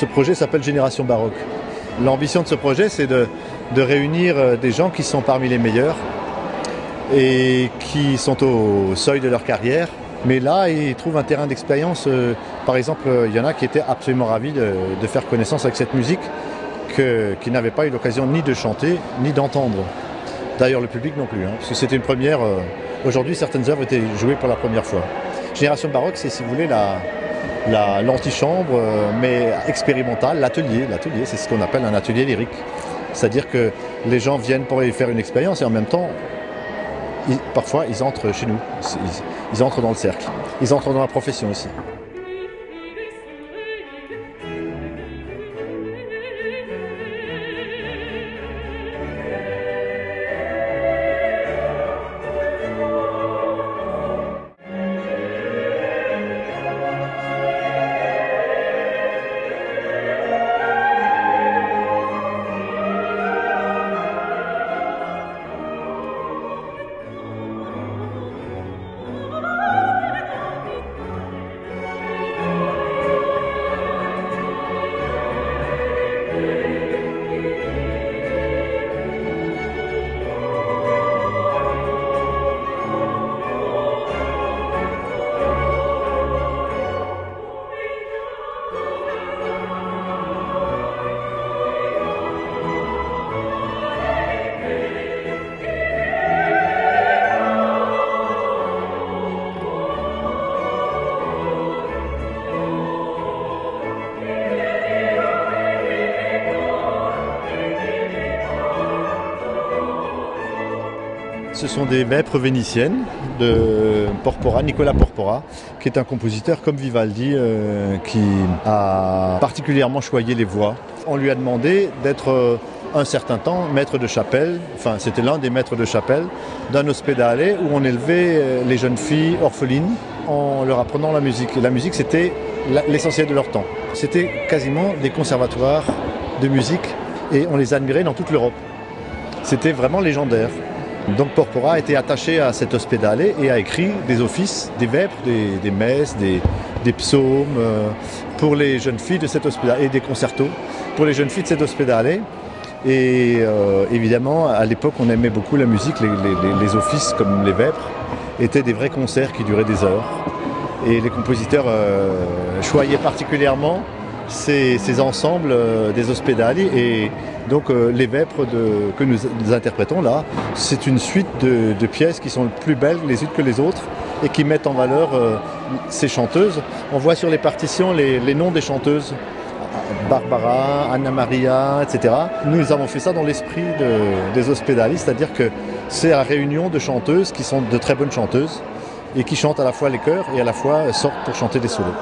Ce projet s'appelle Génération Baroque. L'ambition de ce projet, c'est de réunir des gens qui sont parmi les meilleurs et qui sont au seuil de leur carrière. Mais là, ils trouvent un terrain d'expérience. Par exemple, il y en a qui étaient absolument ravis de faire connaissance avec cette musique qu'ils n'avaient pas eu l'occasion ni de chanter, ni d'entendre. D'ailleurs, le public non plus, parce que c'était une première. Aujourd'hui, certaines œuvres étaient jouées pour la première fois. Génération Baroque, c'est, si vous voulez, l'antichambre, mais expérimentale, l'atelier. L'atelier, c'est ce qu'on appelle un atelier lyrique. C'est-à-dire que les gens viennent pour y faire une expérience et en même temps, parfois, ils entrent chez nous. Ils entrent dans le cercle. Ils entrent dans la profession aussi. Ce sont des vêpres vénitiennes de Porpora, Nicolas Porpora, qui est un compositeur comme Vivaldi qui a particulièrement choyé les voix. On lui a demandé d'être un certain temps maître de chapelle, enfin c'était l'un des maîtres de chapelle d'un ospedale où on élevait les jeunes filles orphelines en leur apprenant la musique. Et la musique, c'était l'essentiel de leur temps. C'était quasiment des conservatoires de musique et on les admirait dans toute l'Europe. C'était vraiment légendaire. Donc Porpora a été attaché à cet ospedale et a écrit des offices, des vêpres, des messes, des psaumes pour les jeunes filles de cet ospedale et des concertos pour les jeunes filles de cet ospedale. Et évidemment, à l'époque, on aimait beaucoup la musique. Les offices comme les vêpres étaient des vrais concerts qui duraient des heures. Et les compositeurs choyaient particulièrement ces ensembles des ospedali et donc les vêpres que nous interprétons là, c'est une suite de pièces qui sont plus belles les unes que les autres et qui mettent en valeur ces chanteuses. On voit sur les partitions les noms des chanteuses, Barbara, Anna Maria, etc. Nous avons fait ça dans l'esprit des ospedali, c'est-à-dire que c'est la réunion de chanteuses qui sont de très bonnes chanteuses et qui chantent à la fois les chœurs et à la fois sortent pour chanter des solos.